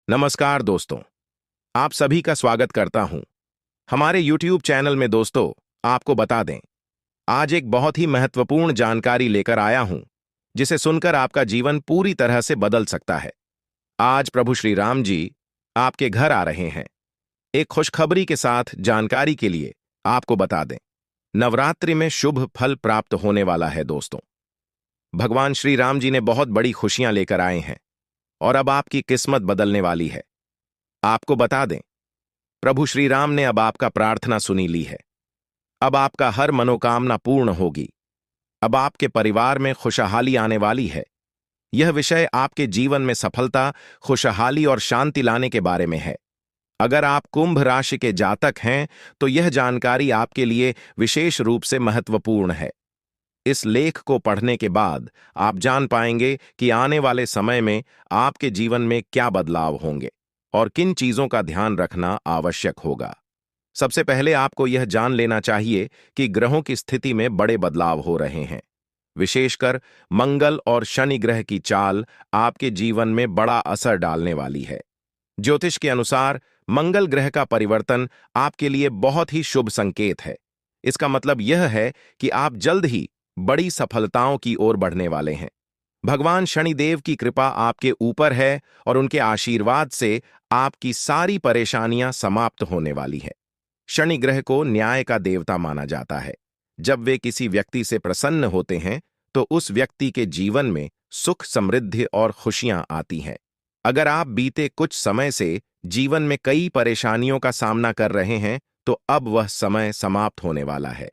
नमस्कार दोस्तों, आप सभी का स्वागत करता हूं हमारे YouTube चैनल में। दोस्तों, आपको बता दें, आज एक बहुत ही महत्वपूर्ण जानकारी लेकर आया हूं, जिसे सुनकर आपका जीवन पूरी तरह से बदल सकता है। आज प्रभु श्री राम जी आपके घर आ रहे हैं। एक खुशखबरी के साथ जानकारी के लिए आपको बता दें, नवरात्रि में शुभ फल प्राप्त होने वाला है। दोस्तों, भगवान श्री राम जी ने बहुत बड़ी खुशियां लेकर आए हैं और अब आपकी किस्मत बदलने वाली है। आपको बता दें, प्रभु श्री राम ने अब आपका प्रार्थना सुनी ली है। अब आपका हर मनोकामना पूर्ण होगी। अब आपके परिवार में खुशहाली आने वाली है। यह विषय आपके जीवन में सफलता, खुशहाली और शांति लाने के बारे में है। अगर आप कुंभ राशि के जातक हैं तो यह जानकारी आपके लिए विशेष रूप से महत्वपूर्ण है। इस लेख को पढ़ने के बाद आप जान पाएंगे कि आने वाले समय में आपके जीवन में क्या बदलाव होंगे और किन चीजों का ध्यान रखना आवश्यक होगा। सबसे पहले आपको यह जान लेना चाहिए कि ग्रहों की स्थिति में बड़े बदलाव हो रहे हैं। विशेषकर मंगल और शनि ग्रह की चाल आपके जीवन में बड़ा असर डालने वाली है। ज्योतिष के अनुसार मंगल ग्रह का परिवर्तन आपके लिए बहुत ही शुभ संकेत है। इसका मतलब यह है कि आप जल्द ही बड़ी सफलताओं की ओर बढ़ने वाले हैं। भगवान शनिदेव की कृपा आपके ऊपर है और उनके आशीर्वाद से आपकी सारी परेशानियां समाप्त होने वाली है। शनि ग्रह को न्याय का देवता माना जाता है। जब वे किसी व्यक्ति से प्रसन्न होते हैं तो उस व्यक्ति के जीवन में सुख, समृद्धि और खुशियां आती हैं। अगर आप बीते कुछ समय से जीवन में कई परेशानियों का सामना कर रहे हैं तो अब वह समय समाप्त होने वाला है।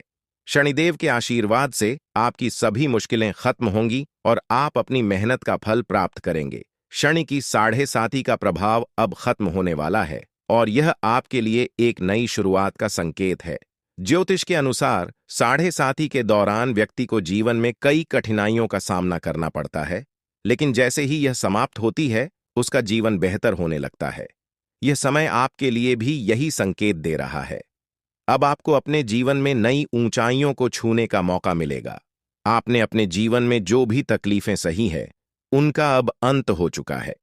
शनिदेव के आशीर्वाद से आपकी सभी मुश्किलें खत्म होंगी और आप अपनी मेहनत का फल प्राप्त करेंगे। शनि की 7.5 का प्रभाव अब खत्म होने वाला है और यह आपके लिए एक नई शुरुआत का संकेत है। ज्योतिष के अनुसार 7.5 के दौरान व्यक्ति को जीवन में कई कठिनाइयों का सामना करना पड़ता है, लेकिन जैसे ही यह समाप्त होती है उसका जीवन बेहतर होने लगता है। यह समय आपके लिए भी यही संकेत दे रहा है। अब आपको अपने जीवन में नई ऊंचाइयों को छूने का मौका मिलेगा। आपने अपने जीवन में जो भी तकलीफें सही है, उनका अब अंत हो चुका है।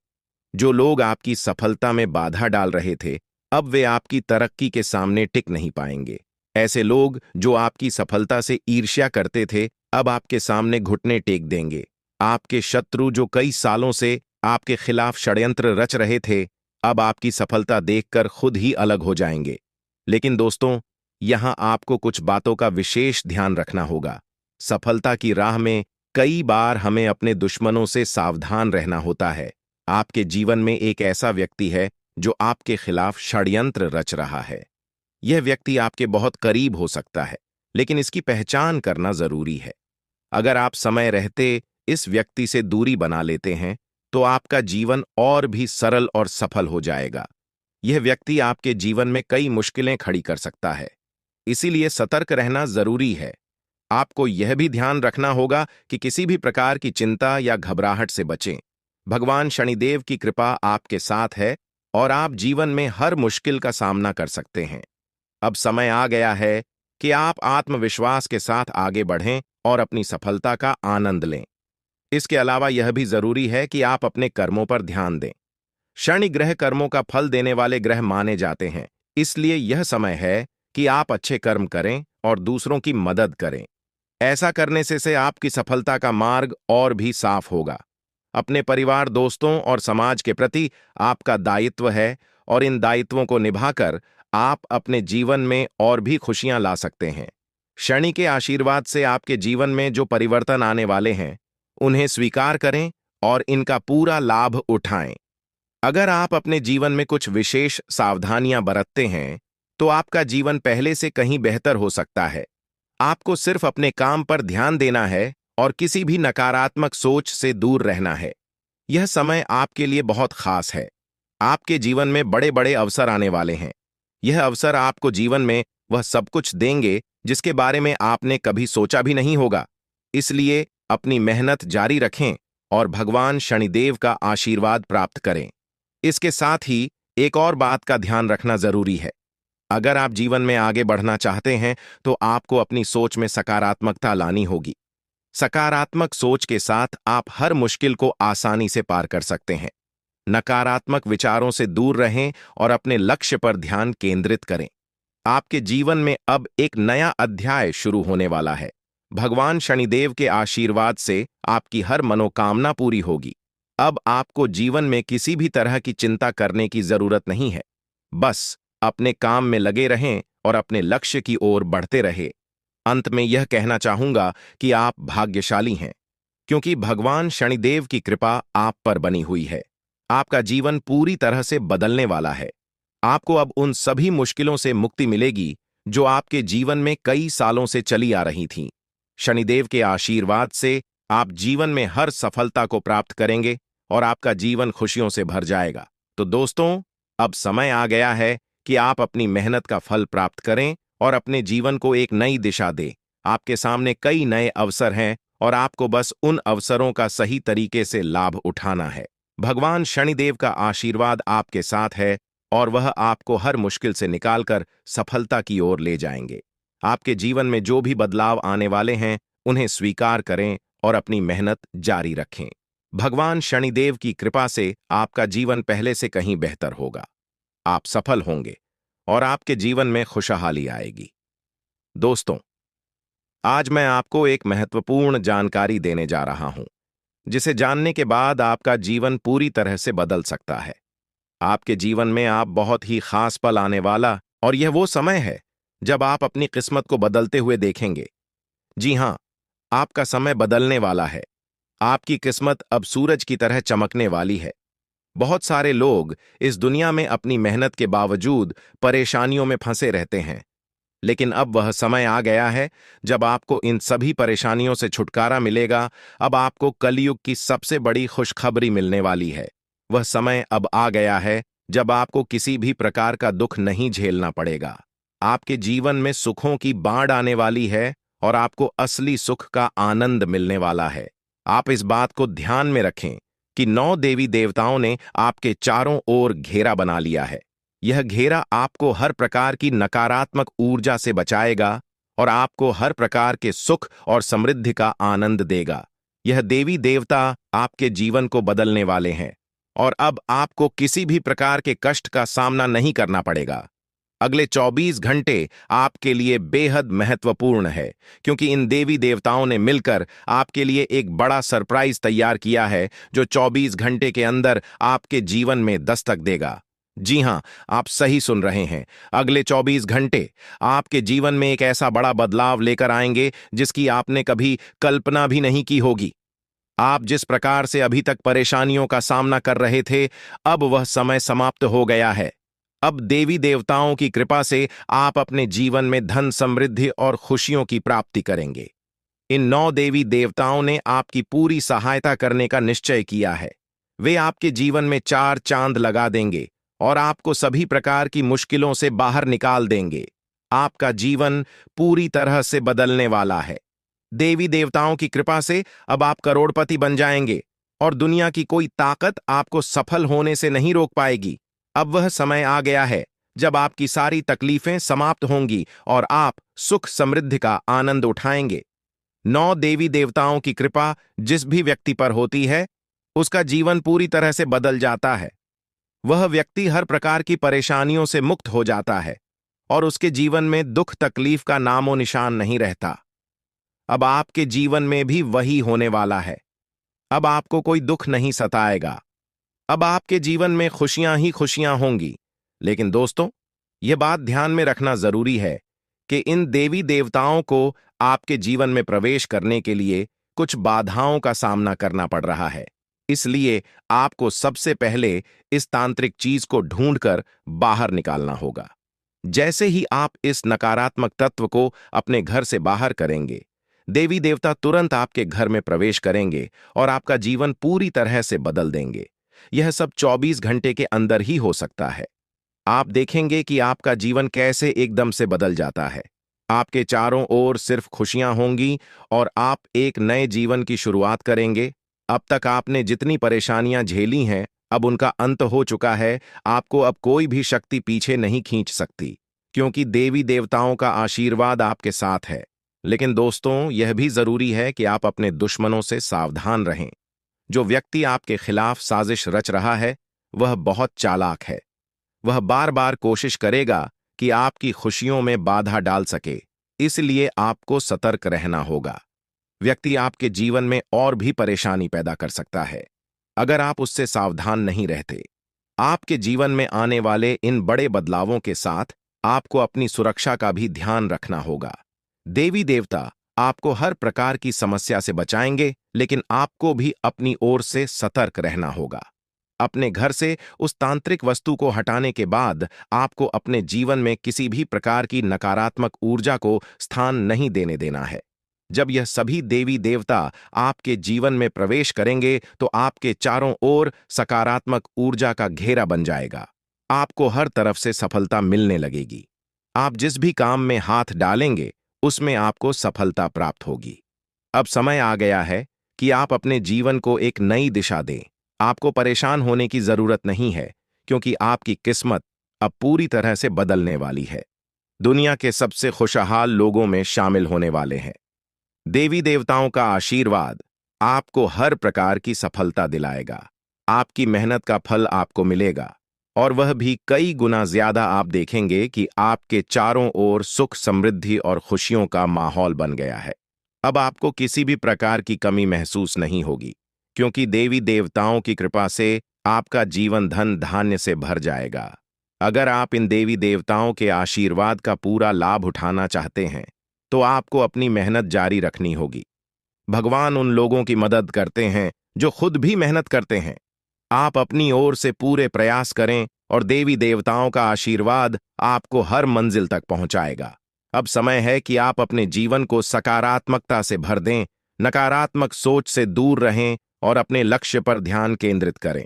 जो लोग आपकी सफलता में बाधा डाल रहे थे, अब वे आपकी तरक्की के सामने टिक नहीं पाएंगे। ऐसे लोग जो आपकी सफलता से ईर्ष्या करते थे, अब आपके सामने घुटने टेक देंगे। आपके शत्रु जो कई सालों से आपके खिलाफ षड्यंत्र रच रहे थे, अब आपकी सफलता देखकर खुद ही अलग हो जाएंगे। लेकिन दोस्तों, यहां आपको कुछ बातों का विशेष ध्यान रखना होगा। सफलता की राह में कई बार हमें अपने दुश्मनों से सावधान रहना होता है। आपके जीवन में एक ऐसा व्यक्ति है जो आपके खिलाफ षड्यंत्र रच रहा है। यह व्यक्ति आपके बहुत करीब हो सकता है, लेकिन इसकी पहचान करना जरूरी है। अगर आप समय रहते इस व्यक्ति से दूरी बना लेते हैं तो आपका जीवन और भी सरल और सफल हो जाएगा। यह व्यक्ति आपके जीवन में कई मुश्किलें खड़ी कर सकता है, इसीलिए सतर्क रहना जरूरी है। आपको यह भी ध्यान रखना होगा कि किसी भी प्रकार की चिंता या घबराहट से बचें। भगवान शनिदेव की कृपा आपके साथ है और आप जीवन में हर मुश्किल का सामना कर सकते हैं। अब समय आ गया है कि आप आत्मविश्वास के साथ आगे बढ़ें और अपनी सफलता का आनंद लें। इसके अलावा यह भी जरूरी है कि आप अपने कर्मों पर ध्यान दें। शनि ग्रह कर्मों का फल देने वाले ग्रह माने जाते हैं, इसलिए यह समय है कि आप अच्छे कर्म करें और दूसरों की मदद करें। ऐसा करने से आपकी सफलता का मार्ग और भी साफ होगा। अपने परिवार, दोस्तों और समाज के प्रति आपका दायित्व है और इन दायित्वों को निभाकर आप अपने जीवन में और भी खुशियां ला सकते हैं। शनि के आशीर्वाद से आपके जीवन में जो परिवर्तन आने वाले हैं, उन्हें स्वीकार करें और इनका पूरा लाभ उठाएं। अगर आप अपने जीवन में कुछ विशेष सावधानियां बरतते हैं तो आपका जीवन पहले से कहीं बेहतर हो सकता है। आपको सिर्फ अपने काम पर ध्यान देना है और किसी भी नकारात्मक सोच से दूर रहना है। यह समय आपके लिए बहुत खास है। आपके जीवन में बड़े बड़े अवसर आने वाले हैं। यह अवसर आपको जीवन में वह सब कुछ देंगे जिसके बारे में आपने कभी सोचा भी नहीं होगा। इसलिए अपनी मेहनत जारी रखें और भगवान शनिदेव का आशीर्वाद प्राप्त करें। इसके साथ ही एक और बात का ध्यान रखना जरूरी है। अगर आप जीवन में आगे बढ़ना चाहते हैं तो आपको अपनी सोच में सकारात्मकता लानी होगी। सकारात्मक सोच के साथ आप हर मुश्किल को आसानी से पार कर सकते हैं। नकारात्मक विचारों से दूर रहें और अपने लक्ष्य पर ध्यान केंद्रित करें। आपके जीवन में अब एक नया अध्याय शुरू होने वाला है। भगवान शनिदेव के आशीर्वाद से आपकी हर मनोकामना पूरी होगी। अब आपको जीवन में किसी भी तरह की चिंता करने की जरूरत नहीं है। बस अपने काम में लगे रहें और अपने लक्ष्य की ओर बढ़ते रहें। अंत में यह कहना चाहूंगा कि आप भाग्यशाली हैं, क्योंकि भगवान शनिदेव की कृपा आप पर बनी हुई है। आपका जीवन पूरी तरह से बदलने वाला है। आपको अब उन सभी मुश्किलों से मुक्ति मिलेगी जो आपके जीवन में कई सालों से चली आ रही थीं। शनिदेव के आशीर्वाद से आप जीवन में हर सफलता को प्राप्त करेंगे और आपका जीवन खुशियों से भर जाएगा। तो दोस्तों, अब समय आ गया है कि आप अपनी मेहनत का फल प्राप्त करें और अपने जीवन को एक नई दिशा दें। आपके सामने कई नए अवसर हैं और आपको बस उन अवसरों का सही तरीके से लाभ उठाना है। भगवान शनिदेव का आशीर्वाद आपके साथ है और वह आपको हर मुश्किल से निकालकर सफलता की ओर ले जाएंगे। आपके जीवन में जो भी बदलाव आने वाले हैं, उन्हें स्वीकार करें और अपनी मेहनत जारी रखें। भगवान शनिदेव की कृपा से आपका जीवन पहले से कहीं बेहतर होगा। आप सफल होंगे और आपके जीवन में खुशहाली आएगी। दोस्तों, आज मैं आपको एक महत्वपूर्ण जानकारी देने जा रहा हूं, जिसे जानने के बाद आपका जीवन पूरी तरह से बदल सकता है। आपके जीवन में आप बहुत ही खास पल आने वाला, और यह वो समय है जब आप अपनी किस्मत को बदलते हुए देखेंगे। जी हां, आपका समय बदलने वाला है। आपकी किस्मत अब सूरज की तरह चमकने वाली है। बहुत सारे लोग इस दुनिया में अपनी मेहनत के बावजूद परेशानियों में फंसे रहते हैं, लेकिन अब वह समय आ गया है जब आपको इन सभी परेशानियों से छुटकारा मिलेगा। अब आपको कलयुग की सबसे बड़ी खुशखबरी मिलने वाली है। वह समय अब आ गया है जब आपको किसी भी प्रकार का दुख नहीं झेलना पड़ेगा। आपके जीवन में सुखों की बाढ़ आने वाली है और आपको असली सुख का आनंद मिलने वाला है। आप इस बात को ध्यान में रखें कि 9 देवी देवताओं ने आपके चारों ओर घेरा बना लिया है। यह घेरा आपको हर प्रकार की नकारात्मक ऊर्जा से बचाएगा और आपको हर प्रकार के सुख और समृद्धि का आनंद देगा। यह देवी देवता आपके जीवन को बदलने वाले हैं और अब आपको किसी भी प्रकार के कष्ट का सामना नहीं करना पड़ेगा। अगले 24 घंटे आपके लिए बेहद महत्वपूर्ण है, क्योंकि इन देवी देवताओं ने मिलकर आपके लिए एक बड़ा सरप्राइज तैयार किया है जो 24 घंटे के अंदर आपके जीवन में दस्तक देगा। जी हां, आप सही सुन रहे हैं। अगले 24 घंटे आपके जीवन में एक ऐसा बड़ा बदलाव लेकर आएंगे जिसकी आपने कभी कल्पना भी नहीं की होगी। आप जिस प्रकार से अभी तक परेशानियों का सामना कर रहे थे, अब वह समय समाप्त हो गया है। अब देवी देवताओं की कृपा से आप अपने जीवन में धन, समृद्धि और खुशियों की प्राप्ति करेंगे। इन 9 देवी देवताओं ने आपकी पूरी सहायता करने का निश्चय किया है। वे आपके जीवन में 4 चांद लगा देंगे और आपको सभी प्रकार की मुश्किलों से बाहर निकाल देंगे। आपका जीवन पूरी तरह से बदलने वाला है। देवी देवताओं की कृपा से अब आप करोड़पति बन जाएंगे और दुनिया की कोई ताकत आपको सफल होने से नहीं रोक पाएगी। अब वह समय आ गया है जब आपकी सारी तकलीफें समाप्त होंगी और आप सुख समृद्धि का आनंद उठाएंगे। 9 देवी देवताओं की कृपा जिस भी व्यक्ति पर होती है, उसका जीवन पूरी तरह से बदल जाता है। वह व्यक्ति हर प्रकार की परेशानियों से मुक्त हो जाता है और उसके जीवन में दुख तकलीफ का नामो निशान नहीं रहता। अब आपके जीवन में भी वही होने वाला है। अब आपको कोई दुख नहीं सताएगा। अब आपके जीवन में खुशियां ही खुशियां होंगी। लेकिन दोस्तों, यह बात ध्यान में रखना जरूरी है कि इन देवी देवताओं को आपके जीवन में प्रवेश करने के लिए कुछ बाधाओं का सामना करना पड़ रहा है। इसलिए आपको सबसे पहले इस तांत्रिक चीज को ढूंढकर बाहर निकालना होगा। जैसे ही आप इस नकारात्मक तत्व को अपने घर से बाहर करेंगे, देवी देवता तुरंत आपके घर में प्रवेश करेंगे और आपका जीवन पूरी तरह से बदल देंगे। यह सब 24 घंटे के अंदर ही हो सकता है। आप देखेंगे कि आपका जीवन कैसे एकदम से बदल जाता है। आपके चारों ओर सिर्फ खुशियां होंगी और आप एक नए जीवन की शुरुआत करेंगे। अब तक आपने जितनी परेशानियां झेली हैं, अब उनका अंत हो चुका है। आपको अब कोई भी शक्ति पीछे नहीं खींच सकती, क्योंकि देवी देवताओं का आशीर्वाद आपके साथ है। लेकिन दोस्तों, यह भी जरूरी है कि आप अपने दुश्मनों से सावधान रहें। जो व्यक्ति आपके खिलाफ साजिश रच रहा है, वह बहुत चालाक है। वह बार बार कोशिश करेगा कि आपकी खुशियों में बाधा डाल सके, इसलिए आपको सतर्क रहना होगा। व्यक्ति आपके जीवन में और भी परेशानी पैदा कर सकता है अगर आप उससे सावधान नहीं रहते। आपके जीवन में आने वाले इन बड़े बदलावों के साथ आपको अपनी सुरक्षा का भी ध्यान रखना होगा। देवी देवता आपको हर प्रकार की समस्या से बचाएंगे, लेकिन आपको भी अपनी ओर से सतर्क रहना होगा। अपने घर से उस तांत्रिक वस्तु को हटाने के बाद आपको अपने जीवन में किसी भी प्रकार की नकारात्मक ऊर्जा को स्थान नहीं देने देना है। जब यह सभी देवी देवता आपके जीवन में प्रवेश करेंगे तो आपके चारों ओर सकारात्मक ऊर्जा का घेरा बन जाएगा। आपको हर तरफ से सफलता मिलने लगेगी। आप जिस भी काम में हाथ डालेंगे उसमें आपको सफलता प्राप्त होगी। अब समय आ गया है कि आप अपने जीवन को एक नई दिशा दें। आपको परेशान होने की जरूरत नहीं है, क्योंकि आपकी किस्मत अब पूरी तरह से बदलने वाली है। दुनिया के सबसे खुशहाल लोगों में शामिल होने वाले हैं। देवी देवताओं का आशीर्वाद आपको हर प्रकार की सफलता दिलाएगा। आपकी मेहनत का फल आपको मिलेगा, और वह भी कई गुना ज्यादा। आप देखेंगे कि आपके चारों ओर सुख, समृद्धि और खुशियों का माहौल बन गया है। अब आपको किसी भी प्रकार की कमी महसूस नहीं होगी, क्योंकि देवी देवताओं की कृपा से आपका जीवन धन धान्य से भर जाएगा। अगर आप इन देवी देवताओं के आशीर्वाद का पूरा लाभ उठाना चाहते हैं तो आपको अपनी मेहनत जारी रखनी होगी। भगवान उन लोगों की मदद करते हैं जो खुद भी मेहनत करते हैं। आप अपनी ओर से पूरे प्रयास करें और देवी देवताओं का आशीर्वाद आपको हर मंजिल तक पहुंचाएगा। अब समय है कि आप अपने जीवन को सकारात्मकता से भर दें, नकारात्मक सोच से दूर रहें और अपने लक्ष्य पर ध्यान केंद्रित करें।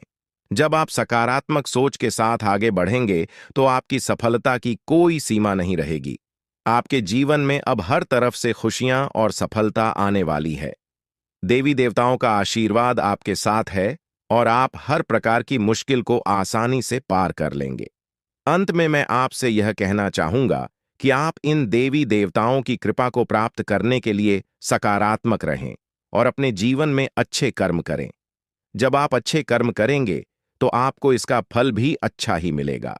जब आप सकारात्मक सोच के साथ आगे बढ़ेंगे तो आपकी सफलता की कोई सीमा नहीं रहेगी। आपके जीवन में अब हर तरफ से खुशियां और सफलता आने वाली है। देवी देवताओं का आशीर्वाद आपके साथ है और आप हर प्रकार की मुश्किल को आसानी से पार कर लेंगे। अंत में मैं आपसे यह कहना चाहूंगा कि आप इन देवी देवताओं की कृपा को प्राप्त करने के लिए सकारात्मक रहें और अपने जीवन में अच्छे कर्म करें। जब आप अच्छे कर्म करेंगे तो आपको इसका फल भी अच्छा ही मिलेगा।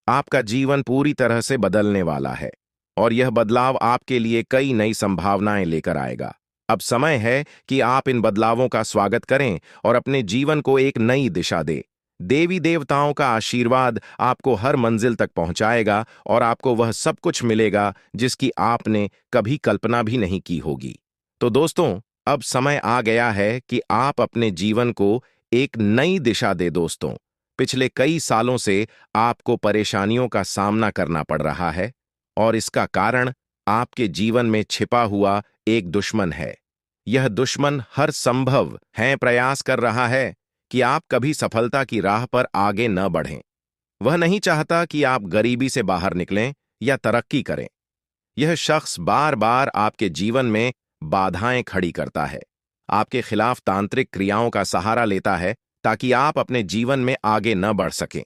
आपका जीवन पूरी तरह से बदलने वाला है और यह बदलाव आपके लिए कई नई संभावनाएं लेकर आएगा। अब समय है कि आप इन बदलावों का स्वागत करें और अपने जीवन को एक नई दिशा दें। देवी देवताओं का आशीर्वाद आपको हर मंजिल तक पहुंचाएगा और आपको वह सब कुछ मिलेगा जिसकी आपने कभी कल्पना भी नहीं की होगी। तो दोस्तों, अब समय आ गया है कि आप अपने जीवन को एक नई दिशा दे। दोस्तों, पिछले कई सालों से आपको परेशानियों का सामना करना पड़ रहा है और इसका कारण आपके जीवन में छिपा हुआ एक दुश्मन है। यह दुश्मन हर संभव है प्रयास कर रहा है कि आप कभी सफलता की राह पर आगे न बढ़ें। वह नहीं चाहता कि आप गरीबी से बाहर निकलें या तरक्की करें। यह शख्स बार बार आपके जीवन में बाधाएं खड़ी करता है, आपके खिलाफ तांत्रिक क्रियाओं का सहारा लेता है ताकि आप अपने जीवन में आगे न बढ़ सकें।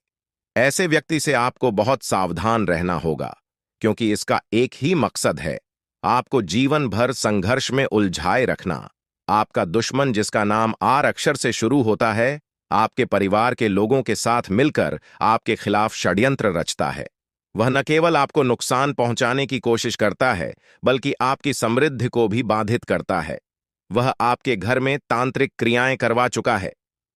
ऐसे व्यक्ति से आपको बहुत सावधान रहना होगा, क्योंकि इसका एक ही मकसद है, आपको जीवन भर संघर्ष में उलझाए रखना। आपका दुश्मन, जिसका नाम आर अक्षर से शुरू होता है, आपके परिवार के लोगों के साथ मिलकर आपके खिलाफ षड्यंत्र रचता है। वह न केवल आपको नुकसान पहुंचाने की कोशिश करता है, बल्कि आपकी समृद्धि को भी बाधित करता है। वह आपके घर में तांत्रिक क्रियाएं करवा चुका है,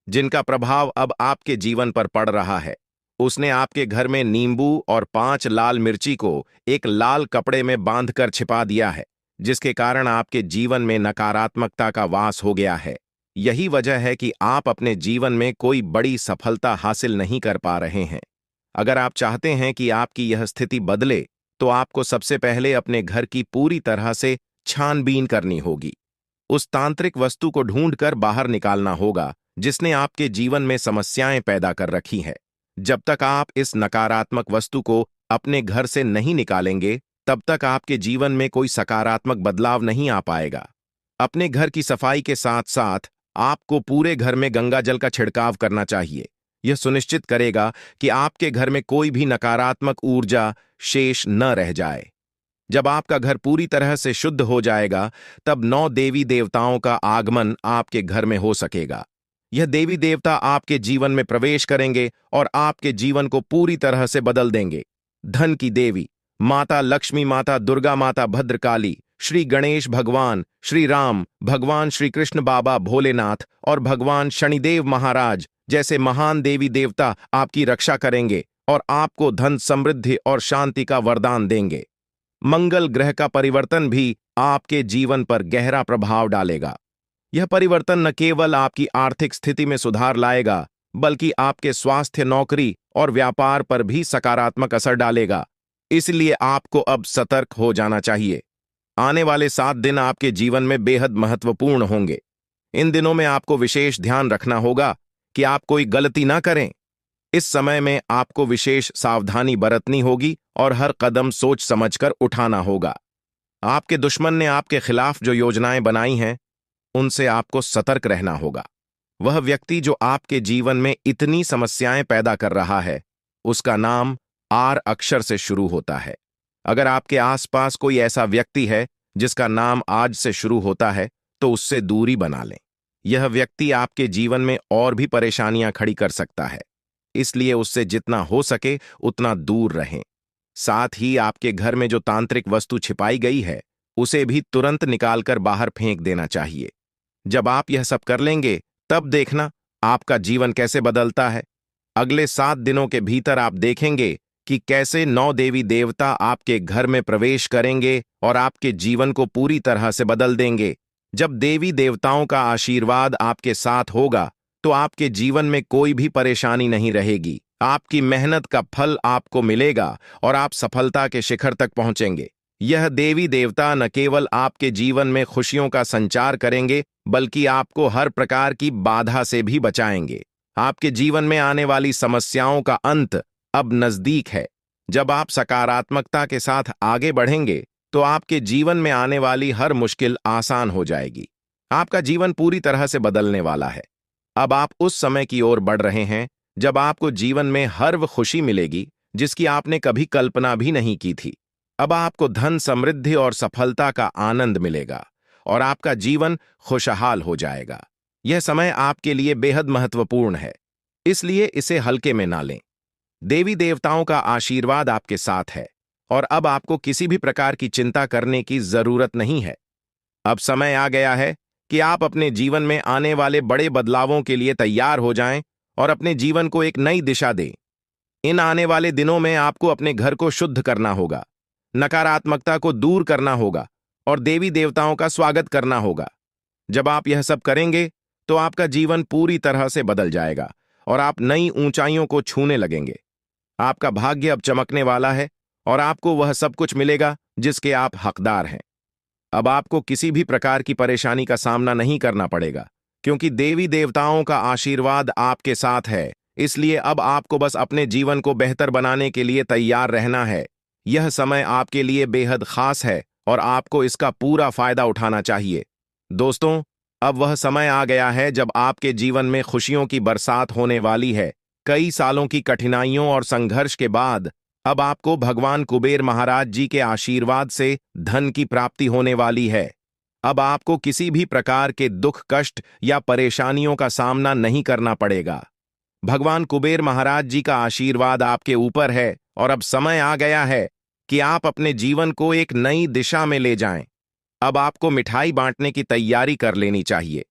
जिनका प्रभाव अब आपके जीवन पर पड़ रहा है। उसने आपके घर में नींबू और 5 लाल मिर्ची को एक लाल कपड़े में बांधकर छिपा दिया है, जिसके कारण आपके जीवन में नकारात्मकता का वास हो गया है। यही वजह है कि आप अपने जीवन में कोई बड़ी सफलता हासिल नहीं कर पा रहे हैं। अगर आप चाहते हैं कि आपकी यह स्थिति बदले, तो आपको सबसे पहले अपने घर की पूरी तरह से छानबीन करनी होगी। उस तांत्रिक वस्तु को ढूंढकर बाहर निकालना होगा जिसने आपके जीवन में समस्याएं पैदा कर रखी हैं। जब तक आप इस नकारात्मक वस्तु को अपने घर से नहीं निकालेंगे, तब तक आपके जीवन में कोई सकारात्मक बदलाव नहीं आ पाएगा। अपने घर की सफाई के साथ साथ आपको पूरे घर में गंगा जल का छिड़काव करना चाहिए। यह सुनिश्चित करेगा कि आपके घर में कोई भी नकारात्मक ऊर्जा शेष न रह जाए। जब आपका घर पूरी तरह से शुद्ध हो जाएगा, तब 9 देवी देवताओं का आगमन आपके घर में हो सकेगा। यह देवी देवता आपके जीवन में प्रवेश करेंगे और आपके जीवन को पूरी तरह से बदल देंगे। धन की देवी माता लक्ष्मी, माता दुर्गा, माता भद्रकाली, श्री गणेश भगवान, श्री राम, भगवान श्री कृष्ण, बाबा भोलेनाथ और भगवान शनिदेव महाराज जैसे महान देवी देवता आपकी रक्षा करेंगे और आपको धन, समृद्धि और शांति का वरदान देंगे। मंगल ग्रह का परिवर्तन भी आपके जीवन पर गहरा प्रभाव डालेगा। यह परिवर्तन न केवल आपकी आर्थिक स्थिति में सुधार लाएगा, बल्कि आपके स्वास्थ्य, नौकरी और व्यापार पर भी सकारात्मक असर डालेगा। इसलिए आपको अब सतर्क हो जाना चाहिए। आने वाले 7 दिन आपके जीवन में बेहद महत्वपूर्ण होंगे। इन दिनों में आपको विशेष ध्यान रखना होगा कि आप कोई गलती ना करें। इस समय में आपको विशेष सावधानी बरतनी होगी और हर कदम सोच समझकर उठाना होगा। आपके दुश्मन ने आपके खिलाफ जो योजनाएं बनाई हैं, उनसे आपको सतर्क रहना होगा। वह व्यक्ति जो आपके जीवन में इतनी समस्याएं पैदा कर रहा है, उसका नाम आर अक्षर से शुरू होता है। अगर आपके आसपास कोई ऐसा व्यक्ति है जिसका नाम आज से शुरू होता है, तो उससे दूरी बना लें। यह व्यक्ति आपके जीवन में और भी परेशानियां खड़ी कर सकता है, इसलिए उससे जितना हो सके उतना दूर रहें। साथ ही आपके घर में जो तांत्रिक वस्तु छिपाई गई है, उसे भी तुरंत निकालकर बाहर फेंक देना चाहिए। जब आप यह सब कर लेंगे, तब देखना आपका जीवन कैसे बदलता है। अगले 7 दिनों के भीतर आप देखेंगे कि कैसे 9 देवी देवता आपके घर में प्रवेश करेंगे और आपके जीवन को पूरी तरह से बदल देंगे। जब देवी देवताओं का आशीर्वाद आपके साथ होगा, तो आपके जीवन में कोई भी परेशानी नहीं रहेगी। आपकी मेहनत का फल आपको मिलेगा और आप सफलता के शिखर तक पहुंचेंगे। यह देवी देवता न केवल आपके जीवन में खुशियों का संचार करेंगे, बल्कि आपको हर प्रकार की बाधा से भी बचाएंगे। आपके जीवन में आने वाली समस्याओं का अंत अब नजदीक है। जब आप सकारात्मकता के साथ आगे बढ़ेंगे, तो आपके जीवन में आने वाली हर मुश्किल आसान हो जाएगी। आपका जीवन पूरी तरह से बदलने वाला है। अब आप उस समय की ओर बढ़ रहे हैं जब आपको जीवन में हर वो खुशी मिलेगी जिसकी आपने कभी कल्पना भी नहीं की थी। अब आपको धन, समृद्धि और सफलता का आनंद मिलेगा और आपका जीवन खुशहाल हो जाएगा। यह समय आपके लिए बेहद महत्वपूर्ण है, इसलिए इसे हल्के में ना लें। देवी देवताओं का आशीर्वाद आपके साथ है और अब आपको किसी भी प्रकार की चिंता करने की जरूरत नहीं है। अब समय आ गया है कि आप अपने जीवन में आने वाले बड़े बदलावों के लिए तैयार हो जाएं और अपने जीवन को एक नई दिशा दें। इन आने वाले दिनों में आपको अपने घर को शुद्ध करना होगा, नकारात्मकता को दूर करना होगा और देवी देवताओं का स्वागत करना होगा। जब आप यह सब करेंगे, तो आपका जीवन पूरी तरह से बदल जाएगा और आप नई ऊंचाइयों को छूने लगेंगे। आपका भाग्य अब चमकने वाला है और आपको वह सब कुछ मिलेगा जिसके आप हकदार हैं। अब आपको किसी भी प्रकार की परेशानी का सामना नहीं करना पड़ेगा, क्योंकि देवी देवताओं का आशीर्वाद आपके साथ है। इसलिए अब आपको बस अपने जीवन को बेहतर बनाने के लिए तैयार रहना है। यह समय आपके लिए बेहद खास है और आपको इसका पूरा फायदा उठाना चाहिए। दोस्तों, अब वह समय आ गया है जब आपके जीवन में खुशियों की बरसात होने वाली है। कई सालों की कठिनाइयों और संघर्ष के बाद अब आपको भगवान कुबेर महाराज जी के आशीर्वाद से धन की प्राप्ति होने वाली है। अब आपको किसी भी प्रकार के दुख, कष्ट या परेशानियों का सामना नहीं करना पड़ेगा। भगवान कुबेर महाराज जी का आशीर्वाद आपके ऊपर है और अब समय आ गया है कि आप अपने जीवन को एक नई दिशा में ले जाएं। अब आपको मिठाई बांटने की तैयारी कर लेनी चाहिए,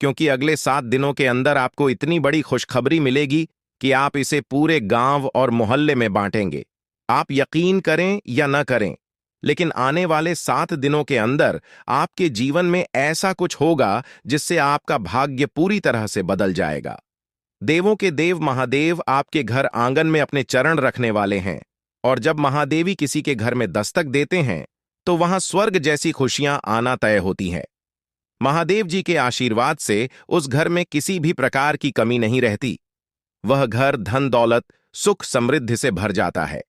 क्योंकि अगले 7 दिनों के अंदर आपको इतनी बड़ी खुशखबरी मिलेगी कि आप इसे पूरे गांव और मोहल्ले में बांटेंगे। आप यकीन करें या न करें, लेकिन आने वाले 7 दिनों के अंदर आपके जीवन में ऐसा कुछ होगा जिससे आपका भाग्य पूरी तरह से बदल जाएगा। देवों के देव महादेव आपके घर आंगन में अपने चरण रखने वाले हैं, और जब महादेवी किसी के घर में दस्तक देते हैं, तो वहां स्वर्ग जैसी खुशियां आना तय होती हैं। महादेव जी के आशीर्वाद से उस घर में किसी भी प्रकार की कमी नहीं रहती। वह घर धन, दौलत, सुख, समृद्धि से भर जाता है।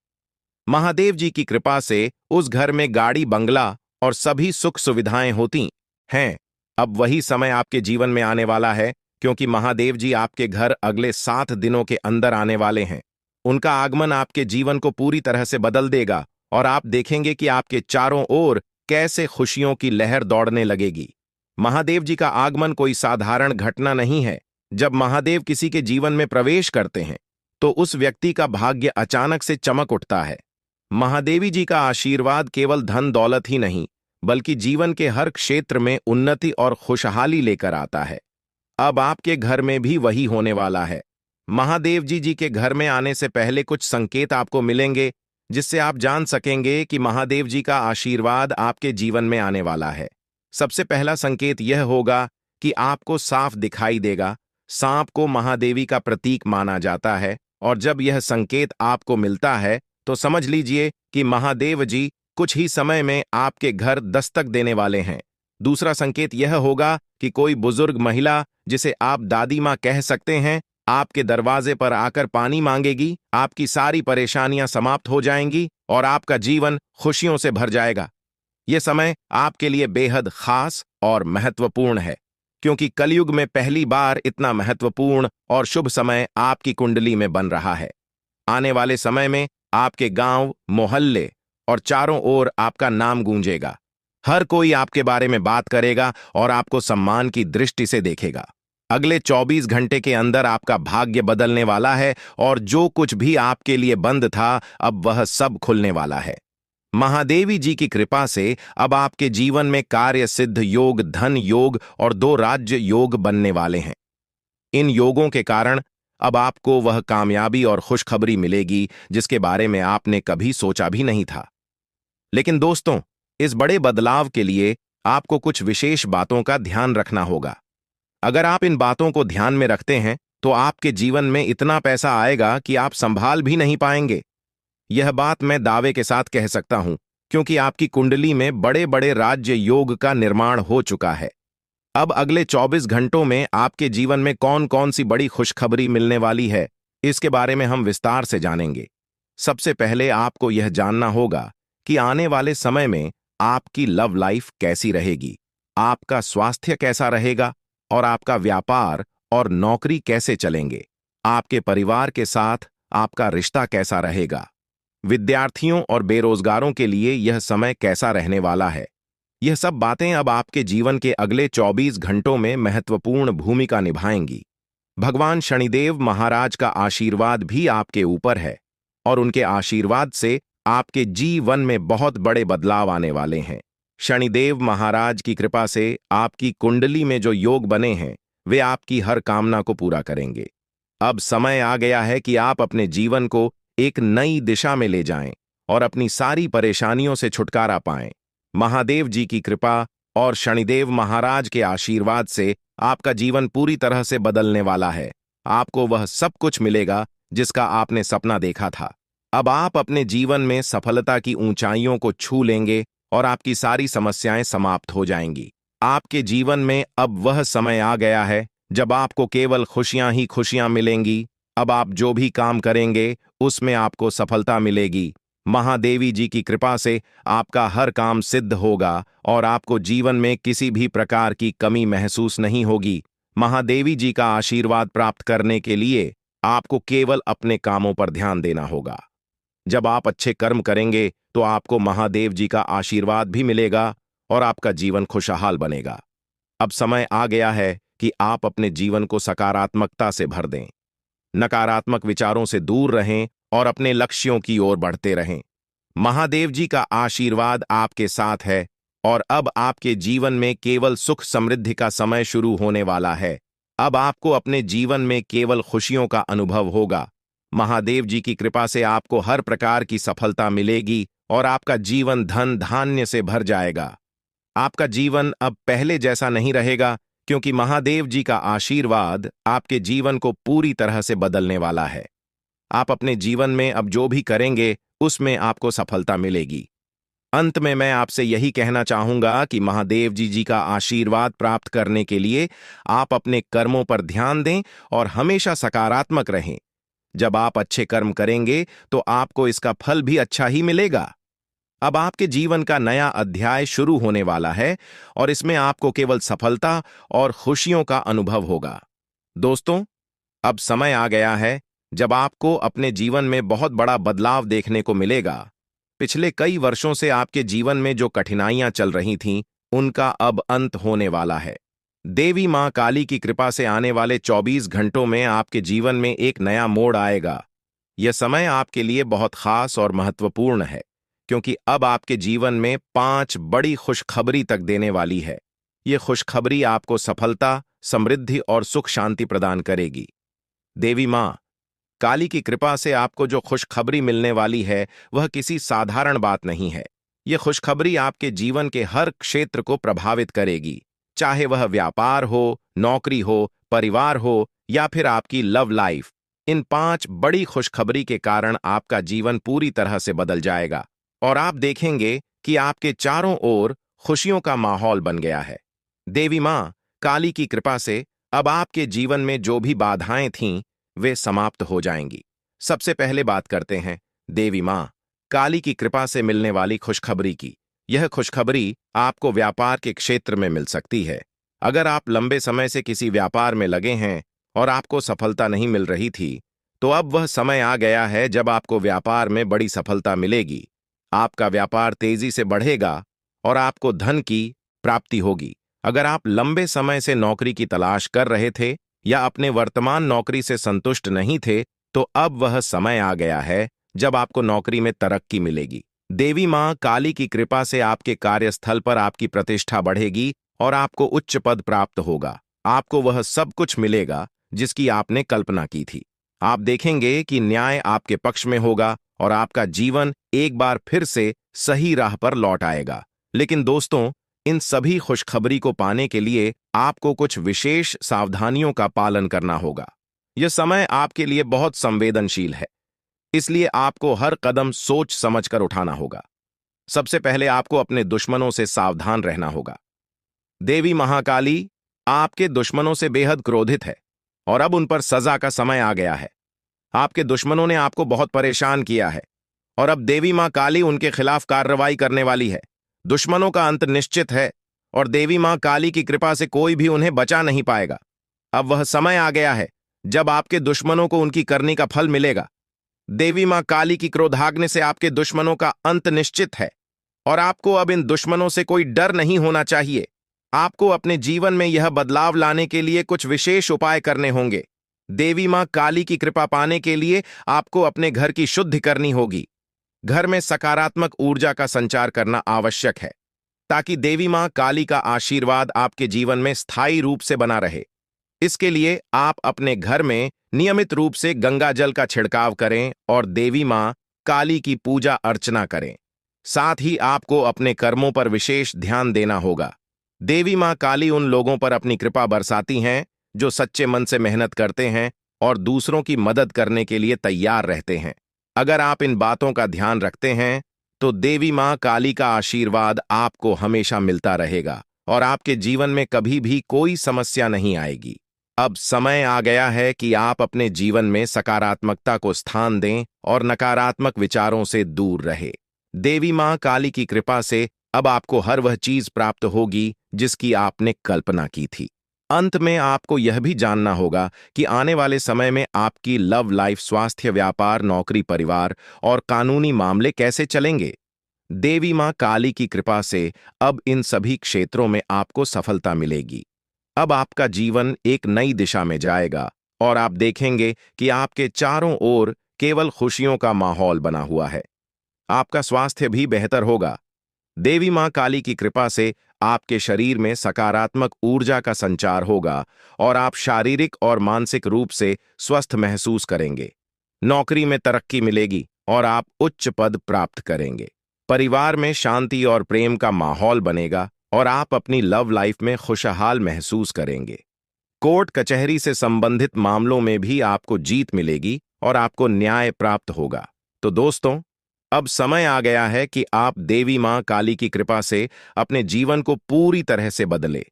महादेव जी की कृपा से उस घर में गाड़ी, बंगला और सभी सुख सुविधाएं होती हैं। अब वही समय आपके जीवन में आने वाला है, क्योंकि महादेव जी आपके घर अगले 7 दिनों के अंदर आने वाले हैं। उनका आगमन आपके जीवन को पूरी तरह से बदल देगा और आप देखेंगे कि आपके चारों ओर कैसे खुशियों की लहर दौड़ने लगेगी। महादेव जी का आगमन कोई साधारण घटना नहीं है। जब महादेव किसी के जीवन में प्रवेश करते हैं तो उस व्यक्ति का भाग्य अचानक से चमक उठता है। महादेवी जी का आशीर्वाद केवल धन दौलत ही नहीं बल्कि जीवन के हर क्षेत्र में उन्नति और खुशहाली लेकर आता है। अब आपके घर में भी वही होने वाला है। महादेव जी के घर में आने से पहले कुछ संकेत आपको मिलेंगे जिससे आप जान सकेंगे कि महादेव जी का आशीर्वाद आपके जीवन में आने वाला है। सबसे पहला संकेत यह होगा कि आपको साफ दिखाई देगा। सांप को महादेवी का प्रतीक माना जाता है और जब यह संकेत आपको मिलता है तो समझ लीजिए कि महादेव जी कुछ ही समय में आपके घर दस्तक देने वाले हैं। दूसरा संकेत यह होगा कि कोई बुजुर्ग महिला, जिसे आप दादी माँ कह सकते हैं, आपके दरवाजे पर आकर पानी मांगेगी। आपकी सारी परेशानियां समाप्त हो जाएंगी और आपका जीवन खुशियों से भर जाएगा। यह समय आपके लिए बेहद खास और महत्वपूर्ण है क्योंकि कलयुग में पहली बार इतना महत्वपूर्ण और शुभ समय आपकी कुंडली में बन रहा है। आने वाले समय में आपके गांव, मोहल्ले और चारों ओर आपका नाम गूंजेगा। हर कोई आपके बारे में बात करेगा और आपको सम्मान की दृष्टि से देखेगा। अगले 24 घंटे के अंदर आपका भाग्य बदलने वाला है और जो कुछ भी आपके लिए बंद था अब वह सब खुलने वाला है। महादेवी जी की कृपा से अब आपके जीवन में कार्य सिद्ध योग, धन योग और 2 राज्य योग बनने वाले हैं। इन योगों के कारण अब आपको वह कामयाबी और खुशखबरी मिलेगी जिसके बारे में आपने कभी सोचा भी नहीं था। लेकिन दोस्तों, इस बड़े बदलाव के लिए आपको कुछ विशेष बातों का ध्यान रखना होगा। अगर आप इन बातों को ध्यान में रखते हैं तो आपके जीवन में इतना पैसा आएगा कि आप संभाल भी नहीं पाएंगे। यह बात मैं दावे के साथ कह सकता हूं क्योंकि आपकी कुंडली में बड़े बड़े राज्य योग का निर्माण हो चुका है। अब अगले 24 घंटों में आपके जीवन में कौन कौन सी बड़ी खुशखबरी मिलने वाली है, इसके बारे में हम विस्तार से जानेंगे। सबसे पहले आपको यह जानना होगा कि आने वाले समय में आपकी लव लाइफ कैसी रहेगी, आपका स्वास्थ्य कैसा रहेगा और आपका व्यापार और नौकरी कैसे चलेंगे। आपके परिवार के साथ आपका रिश्ता कैसा रहेगा। विद्यार्थियों और बेरोजगारों के लिए यह समय कैसा रहने वाला है। यह सब बातें अब आपके जीवन के अगले 24 घंटों में महत्वपूर्ण भूमिका निभाएंगी। भगवान शनिदेव महाराज का आशीर्वाद भी आपके ऊपर है और उनके आशीर्वाद से आपके जीवन में बहुत बड़े बदलाव आने वाले हैं। शनिदेव महाराज की कृपा से आपकी कुंडली में जो योग बने हैं वे आपकी हर कामना को पूरा करेंगे। अब समय आ गया है कि आप अपने जीवन को एक नई दिशा में ले जाएं और अपनी सारी परेशानियों से छुटकारा पाएं। महादेव जी की कृपा और शनिदेव महाराज के आशीर्वाद से आपका जीवन पूरी तरह से बदलने वाला है। आपको वह सब कुछ मिलेगा जिसका आपने सपना देखा था। अब आप अपने जीवन में सफलता की ऊंचाइयों को छू लेंगे और आपकी सारी समस्याएं समाप्त हो जाएंगी। आपके जीवन में अब वह समय आ गया है जब आपको केवल खुशियां ही खुशियां मिलेंगी। अब आप जो भी काम करेंगे उसमें आपको सफलता मिलेगी। महादेवी जी की कृपा से आपका हर काम सिद्ध होगा और आपको जीवन में किसी भी प्रकार की कमी महसूस नहीं होगी। महादेवी जी का आशीर्वाद प्राप्त करने के लिए आपको केवल अपने कामों पर ध्यान देना होगा। जब आप अच्छे कर्म करेंगे तो आपको महादेव जी का आशीर्वाद भी मिलेगा और आपका जीवन खुशहाल बनेगा। अब समय आ गया है कि आप अपने जीवन को सकारात्मकता से भर दें। नकारात्मक विचारों से दूर रहें और अपने लक्ष्यों की ओर बढ़ते रहें। महादेव जी का आशीर्वाद आपके साथ है और अब आपके जीवन में केवल सुख समृद्धि का समय शुरू होने वाला है। अब आपको अपने जीवन में केवल खुशियों का अनुभव होगा। महादेव जी की कृपा से आपको हर प्रकार की सफलता मिलेगी और आपका जीवन धन धान्य से भर जाएगा। आपका जीवन अब पहले जैसा नहीं रहेगा क्योंकि महादेव जी का आशीर्वाद आपके जीवन को पूरी तरह से बदलने वाला है। आप अपने जीवन में अब जो भी करेंगे उसमें आपको सफलता मिलेगी। अंत में मैं आपसे यही कहना चाहूंगा कि महादेव जी का आशीर्वाद प्राप्त करने के लिए आप अपने कर्मों पर ध्यान दें और हमेशा सकारात्मक रहें। जब आप अच्छे कर्म करेंगे तो आपको इसका फल भी अच्छा ही मिलेगा। अब आपके जीवन का नया अध्याय शुरू होने वाला है और इसमें आपको केवल सफलता और खुशियों का अनुभव होगा। दोस्तों, अब समय आ गया है जब आपको अपने जीवन में बहुत बड़ा बदलाव देखने को मिलेगा। पिछले कई वर्षों से आपके जीवन में जो कठिनाइयां चल रही थीं, उनका अब अंत होने वाला है। देवी मां काली की कृपा से आने वाले 24 घंटों में आपके जीवन में एक नया मोड़ आएगा। यह समय आपके लिए बहुत खास और महत्वपूर्ण है, क्योंकि अब आपके जीवन में 5 बड़ी खुशखबरी तक देने वाली है। यह खुशखबरी आपको सफलता, समृद्धि और सुख शांति प्रदान करेगी। देवी मां काली की कृपा से आपको जो खुशखबरी मिलने वाली है, वह किसी साधारण बात नहीं है। यह खुशखबरी आपके जीवन के हर क्षेत्र को प्रभावित करेगी, चाहे वह व्यापार हो, नौकरी हो, परिवार हो या फिर आपकी लव लाइफ। इन 5 बड़ी खुशखबरी के कारण आपका जीवन पूरी तरह से बदल जाएगा और आप देखेंगे कि आपके चारों ओर खुशियों का माहौल बन गया है। देवी मां काली की कृपा से अब आपके जीवन में जो भी बाधाएं थीं, वे समाप्त हो जाएंगी। सबसे पहले बात करते हैं देवी मां काली की कृपा से मिलने वाली खुशखबरी की। यह खुशखबरी आपको व्यापार के क्षेत्र में मिल सकती है। अगर आप लंबे समय से किसी व्यापार में लगे हैं और आपको सफलता नहीं मिल रही थी, तो अब वह समय आ गया है जब आपको व्यापार में बड़ी सफलता मिलेगी। आपका व्यापार तेजी से बढ़ेगा और आपको धन की प्राप्ति होगी। अगर आप लंबे समय से नौकरी की तलाश कर रहे थे या अपने वर्तमान नौकरी से संतुष्ट नहीं थे, तो अब वह समय आ गया है जब आपको नौकरी में तरक्की मिलेगी। देवी मां काली की कृपा से आपके कार्यस्थल पर आपकी प्रतिष्ठा बढ़ेगी और आपको उच्च पद प्राप्त होगा। आपको वह सब कुछ मिलेगा जिसकी आपने कल्पना की थी। आप देखेंगे कि न्याय आपके पक्ष में होगा और आपका जीवन एक बार फिर से सही राह पर लौट आएगा। लेकिन दोस्तों, इन सभी खुशखबरी को पाने के लिए आपको कुछ विशेष सावधानियों का पालन करना होगा। यह समय आपके लिए बहुत संवेदनशील है, इसलिए आपको हर कदम सोच समझकर उठाना होगा। सबसे पहले आपको अपने दुश्मनों से सावधान रहना होगा। देवी महाकाली आपके दुश्मनों से बेहद क्रोधित है और अब उन पर सजा का समय आ गया है। आपके दुश्मनों ने आपको बहुत परेशान किया है और अब देवी मां काली उनके खिलाफ कार्रवाई करने वाली है। दुश्मनों का अंत निश्चित है और देवी मां काली की कृपा से कोई भी उन्हें बचा नहीं पाएगा। अब वह समय आ गया है जब आपके दुश्मनों को उनकी करनी का फल मिलेगा। देवी मां काली की क्रोधाग्नि से आपके दुश्मनों का अंत निश्चित है और आपको अब इन दुश्मनों से कोई डर नहीं होना चाहिए। आपको अपने जीवन में यह बदलाव लाने के लिए कुछ विशेष उपाय करने होंगे। देवी मां काली की कृपा पाने के लिए आपको अपने घर की शुद्धि करनी होगी। घर में सकारात्मक ऊर्जा का संचार करना आवश्यक है, ताकि देवी मां काली का आशीर्वाद आपके जीवन में स्थायी रूप से बना रहे। इसके लिए आप अपने घर में नियमित रूप से गंगा जल का छिड़काव करें और देवी मां काली की पूजा अर्चना करें। साथ ही आपको अपने कर्मों पर विशेष ध्यान देना होगा। देवी मां काली उन लोगों पर अपनी कृपा बरसाती हैं जो सच्चे मन से मेहनत करते हैं और दूसरों की मदद करने के लिए तैयार रहते हैं। अगर आप इन बातों का ध्यान रखते हैं, तो देवी मां काली का आशीर्वाद आपको हमेशा मिलता रहेगा और आपके जीवन में कभी भी कोई समस्या नहीं आएगी। अब समय आ गया है कि आप अपने जीवन में सकारात्मकता को स्थान दें और नकारात्मक विचारों से दूर रहे। देवी मां काली की कृपा से अब आपको हर वह चीज प्राप्त होगी जिसकी आपने कल्पना की थी। अंत में आपको यह भी जानना होगा कि आने वाले समय में आपकी लव लाइफ, स्वास्थ्य, व्यापार, नौकरी, परिवार और कानूनी मामले कैसे चलेंगे। देवी मां काली की कृपा से अब इन सभी क्षेत्रों में आपको सफलता मिलेगी। अब आपका जीवन एक नई दिशा में जाएगा और आप देखेंगे कि आपके चारों ओर केवल खुशियों का माहौल बना हुआ है। आपका स्वास्थ्य भी बेहतर होगा। देवी मां काली की कृपा से आपके शरीर में सकारात्मक ऊर्जा का संचार होगा और आप शारीरिक और मानसिक रूप से स्वस्थ महसूस करेंगे। नौकरी में तरक्की मिलेगी और आप उच्च पद प्राप्त करेंगे। परिवार में शांति और प्रेम का माहौल बनेगा और आप अपनी लव लाइफ में खुशहाल महसूस करेंगे। कोर्ट कचहरी से संबंधित मामलों में भी आपको जीत मिलेगी और आपको न्याय प्राप्त होगा। तो दोस्तों, अब समय आ गया है कि आप देवी मां काली की कृपा से अपने जीवन को पूरी तरह से बदले।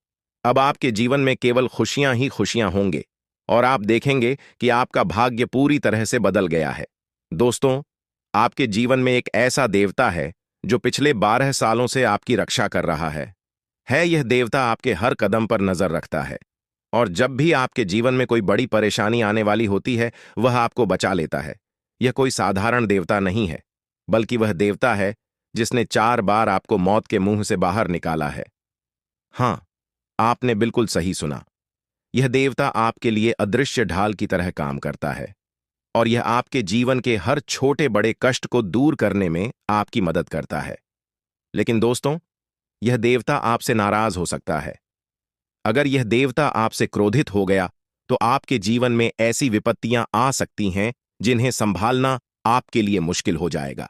अब आपके जीवन में केवल खुशियां ही खुशियां होंगे और आप देखेंगे कि आपका भाग्य पूरी तरह से बदल गया है। दोस्तों, आपके जीवन में एक ऐसा देवता है जो पिछले 12 सालों से आपकी रक्षा कर रहा है। यह देवता आपके हर कदम पर नजर रखता है और जब भी आपके जीवन में कोई बड़ी परेशानी आने वाली होती है, वह आपको बचा लेता है। यह कोई साधारण देवता नहीं है, बल्कि वह देवता है जिसने 4 बार आपको मौत के मुंह से बाहर निकाला है। हाँ, आपने बिल्कुल सही सुना। यह देवता आपके लिए अदृश्य ढाल की तरह काम करता है और यह आपके जीवन के हर छोटे बड़े कष्ट को दूर करने में आपकी मदद करता है। लेकिन दोस्तों, यह देवता आपसे नाराज हो सकता है। अगर यह देवता आपसे क्रोधित हो गया तो आपके जीवन में ऐसी विपत्तियां आ सकती हैं जिन्हें संभालना आपके लिए मुश्किल हो जाएगा।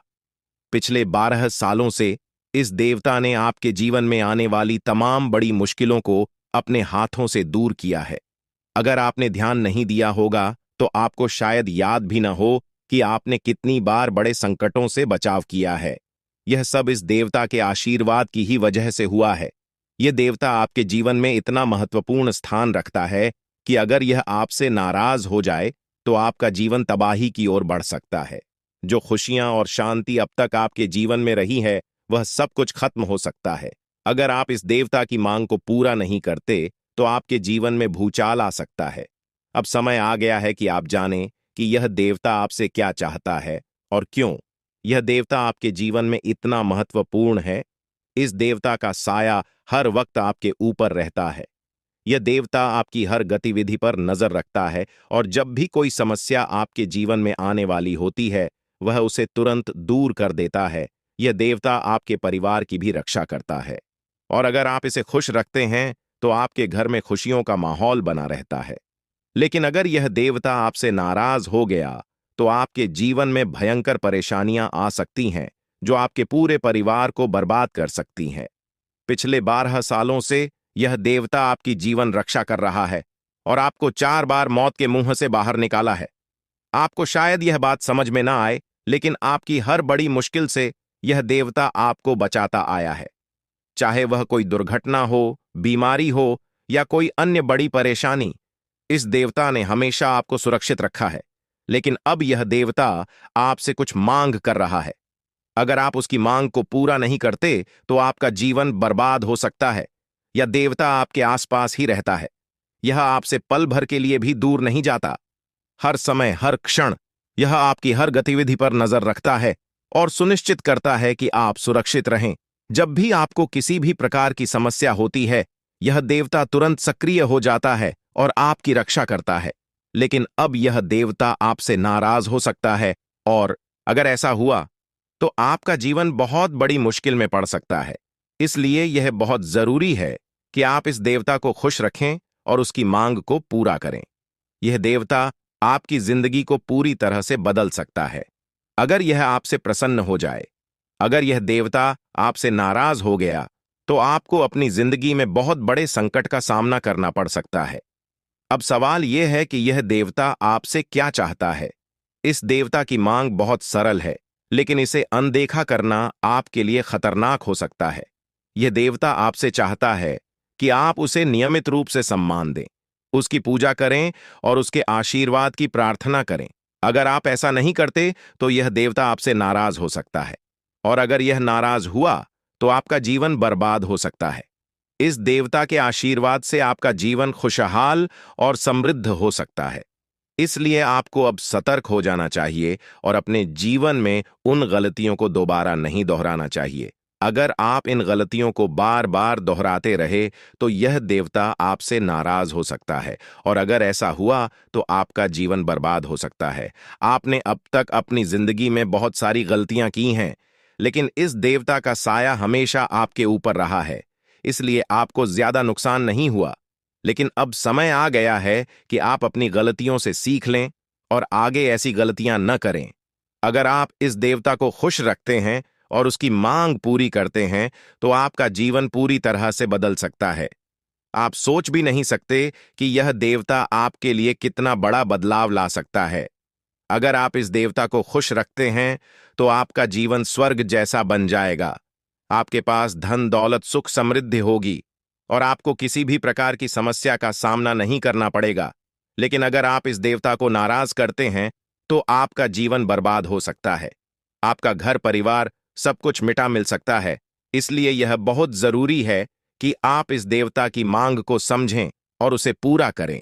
पिछले 12 सालों से इस देवता ने आपके जीवन में आने वाली तमाम बड़ी मुश्किलों को अपने हाथों से दूर किया है। अगर आपने ध्यान नहीं दिया होगा तो आपको शायद याद भी न हो कि आपने कितनी बार बड़े संकटों से बचाव किया है। यह सब इस देवता के आशीर्वाद की ही वजह से हुआ है। यह देवता आपके जीवन में इतना महत्वपूर्ण स्थान रखता है कि अगर यह आपसे नाराज हो जाए तो आपका जीवन तबाही की ओर बढ़ सकता है। जो खुशियां और शांति अब तक आपके जीवन में रही है, वह सब कुछ खत्म हो सकता है। अगर आप इस देवता की मांग को पूरा नहीं करते तो आपके जीवन में भूचाल आ सकता है। अब समय आ गया है कि आप जानें कि यह देवता आपसे क्या चाहता है और क्यों यह देवता आपके जीवन में इतना महत्वपूर्ण है। इस देवता का साया हर वक्त आपके ऊपर रहता है। यह देवता आपकी हर गतिविधि पर नजर रखता है और जब भी कोई समस्या आपके जीवन में आने वाली होती है, वह उसे तुरंत दूर कर देता है। यह देवता आपके परिवार की भी रक्षा करता है और अगर आप इसे खुश रखते हैं तो आपके घर में खुशियों का माहौल बना रहता है। लेकिन अगर यह देवता आपसे नाराज हो गया तो आपके जीवन में भयंकर परेशानियां आ सकती हैं जो आपके पूरे परिवार को बर्बाद कर सकती हैं। पिछले 12 सालों से यह देवता आपकी जीवन रक्षा कर रहा है और आपको 4 बार मौत के मुंह से बाहर निकाला है। आपको शायद यह बात समझ में ना आए, लेकिन आपकी हर बड़ी मुश्किल से यह देवता आपको बचाता आया है। चाहे वह कोई दुर्घटना हो, बीमारी हो या कोई अन्य बड़ी परेशानी, इस देवता ने हमेशा आपको सुरक्षित रखा है। लेकिन अब यह देवता आपसे कुछ मांग कर रहा है। अगर आप उसकी मांग को पूरा नहीं करते तो आपका जीवन बर्बाद हो सकता है। यह देवता आपके आसपास ही रहता है। यह आपसे पल भर के लिए भी दूर नहीं जाता। हर समय, हर क्षण यह आपकी हर गतिविधि पर नजर रखता है और सुनिश्चित करता है कि आप सुरक्षित रहें। जब भी आपको किसी भी प्रकार की समस्या होती है, यह देवता तुरंत सक्रिय हो जाता है और आपकी रक्षा करता है। लेकिन अब यह देवता आपसे नाराज हो सकता है और अगर ऐसा हुआ तो आपका जीवन बहुत बड़ी मुश्किल में पड़ सकता है। इसलिए यह बहुत जरूरी है कि आप इस देवता को खुश रखें और उसकी मांग को पूरा करें। यह देवता आपकी जिंदगी को पूरी तरह से बदल सकता है अगर यह आपसे प्रसन्न हो जाए। अगर यह देवता आपसे नाराज हो गया तो आपको अपनी जिंदगी में बहुत बड़े संकट का सामना करना पड़ सकता है। अब सवाल यह है कि यह देवता आपसे क्या चाहता है। इस देवता की मांग बहुत सरल है, लेकिन इसे अनदेखा करना आपके लिए खतरनाक हो सकता है। यह देवता आपसे चाहता है कि आप उसे नियमित रूप से सम्मान दें, उसकी पूजा करें और उसके आशीर्वाद की प्रार्थना करें। अगर आप ऐसा नहीं करते तो यह देवता आपसे नाराज हो सकता है और अगर यह नाराज हुआ तो आपका जीवन बर्बाद हो सकता है। इस देवता के आशीर्वाद से आपका जीवन खुशहाल और समृद्ध हो सकता है। इसलिए आपको अब सतर्क हो जाना चाहिए और अपने जीवन में उन गलतियों को दोबारा नहीं दोहराना चाहिए। अगर आप इन गलतियों को बार बार दोहराते रहे तो यह देवता आपसे नाराज हो सकता है और अगर ऐसा हुआ तो आपका जीवन बर्बाद हो सकता है। आपने अब तक अपनी जिंदगी में बहुत सारी गलतियां की हैं, लेकिन इस देवता का साया हमेशा आपके ऊपर रहा है, इसलिए आपको ज्यादा नुकसान नहीं हुआ। लेकिन अब समय आ गया है कि आप अपनी गलतियों से सीख लें और आगे ऐसी गलतियां न करें। अगर आप इस देवता को खुश रखते हैं और उसकी मांग पूरी करते हैं तो आपका जीवन पूरी तरह से बदल सकता है। आप सोच भी नहीं सकते कि यह देवता आपके लिए कितना बड़ा बदलाव ला सकता है। अगर आप इस देवता को खुश रखते हैं तो आपका जीवन स्वर्ग जैसा बन जाएगा। आपके पास धन दौलत सुख समृद्धि होगी और आपको किसी भी प्रकार की समस्या का सामना नहीं करना पड़ेगा। लेकिन अगर आप इस देवता को नाराज करते हैं तो आपका जीवन बर्बाद हो सकता है। आपका घर परिवार सब कुछ मिटा मिल सकता है। इसलिए यह बहुत जरूरी है कि आप इस देवता की मांग को समझें और उसे पूरा करें।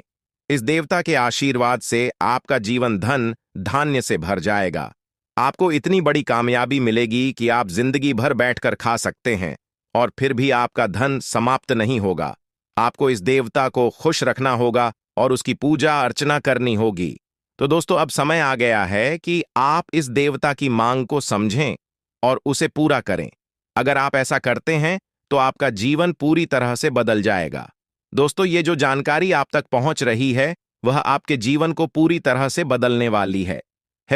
इस देवता के आशीर्वाद से आपका जीवन धन धान्य से भर जाएगा। आपको इतनी बड़ी कामयाबी मिलेगी कि आप जिंदगी भर बैठकर खा सकते हैं और फिर भी आपका धन समाप्त नहीं होगा। आपको इस देवता को खुश रखना होगा और उसकी पूजा अर्चना करनी होगी। तो दोस्तों, अब समय आ गया है कि आप इस देवता की मांग को समझें और उसे पूरा करें। अगर आप ऐसा करते हैं तो आपका जीवन पूरी तरह से बदल जाएगा। दोस्तों, ये जो जानकारी आप तक पहुंच रही है वह आपके जीवन को पूरी तरह से बदलने वाली है।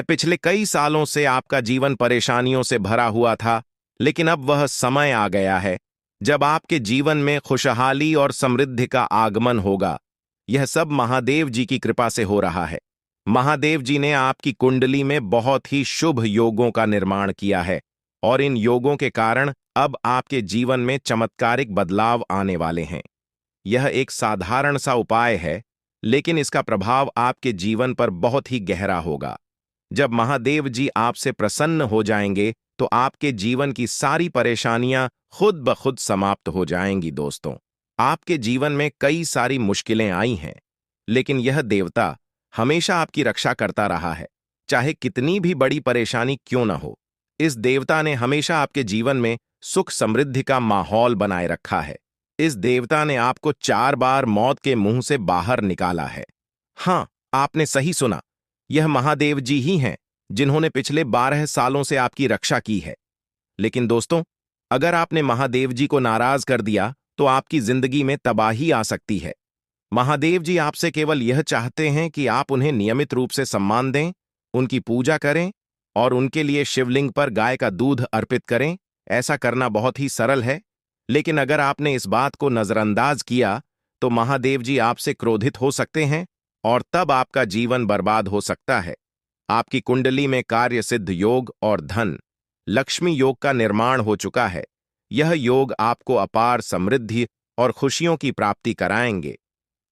पिछले कई सालों से आपका जीवन परेशानियों से भरा हुआ था, लेकिन अब वह समय आ गया है जब आपके जीवन में खुशहाली और समृद्धि का आगमन होगा। यह सब महादेव जी की कृपा से हो रहा है। महादेव जी ने आपकी कुंडली में बहुत ही शुभ योगों का निर्माण किया है और इन योगों के कारण अब आपके जीवन में चमत्कारिक बदलाव आने वाले हैं। यह एक साधारण सा उपाय है, लेकिन इसका प्रभाव आपके जीवन पर बहुत ही गहरा होगा। जब महादेव जी आपसे प्रसन्न हो जाएंगे तो आपके जीवन की सारी परेशानियां खुद ब खुद समाप्त हो जाएंगी। दोस्तों, आपके जीवन में कई सारी मुश्किलें आई हैं, लेकिन यह देवता हमेशा आपकी रक्षा करता रहा है, चाहे कितनी भी बड़ी परेशानी क्यों न हो। इस देवता ने हमेशा आपके जीवन में सुख समृद्धि का माहौल बनाए रखा है। इस देवता ने आपको 4 बार मौत के मुंह से बाहर निकाला है। हाँ, आपने सही सुना, यह महादेव जी ही हैं जिन्होंने पिछले 12 सालों से आपकी रक्षा की है। लेकिन दोस्तों, अगर आपने महादेव जी को नाराज कर दिया तो आपकी जिंदगी में तबाही आ सकती है। महादेव जी आपसे केवल यह चाहते हैं कि आप उन्हें नियमित रूप से सम्मान दें, उनकी पूजा करें और उनके लिए शिवलिंग पर गाय का दूध अर्पित करें। ऐसा करना बहुत ही सरल है, लेकिन अगर आपने इस बात को नजरअंदाज किया तो महादेव जी आपसे क्रोधित हो सकते हैं और तब आपका जीवन बर्बाद हो सकता है। आपकी कुंडली में कार्य सिद्ध योग और धन लक्ष्मी योग का निर्माण हो चुका है। यह योग आपको अपार समृद्धि और खुशियों की प्राप्ति कराएंगे।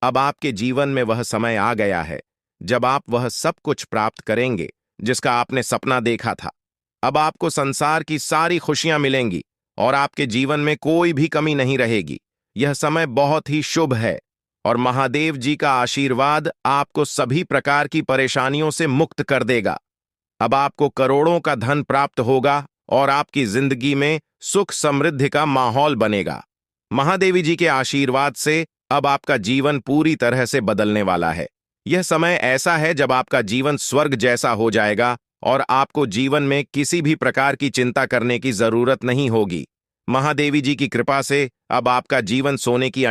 अब आपके जीवन में वह समय आ गया है जब आप वह सब कुछ प्राप्त करेंगे जिसका आपने सपना देखा था। अब आपको संसार की सारी खुशियां मिलेंगी और आपके जीवन में कोई भी कमी नहीं रहेगी। यह समय बहुत ही शुभ है और महादेव जी का आशीर्वाद आपको सभी प्रकार की परेशानियों से मुक्त कर देगा। अब आपको करोड़ों का धन प्राप्त होगा और आपकी जिंदगी में सुख समृद्धि का माहौल बनेगा। महादेवी जी के आशीर्वाद से अब आपका जीवन पूरी तरह से बदलने वाला है। यह समय ऐसा है जब आपका जीवन स्वर्ग जैसा हो जाएगा और आपको जीवन में किसी भी प्रकार की चिंता करने की जरूरत नहीं होगी। महादेवी जी की कृपा से अब आपका जीवन सोने की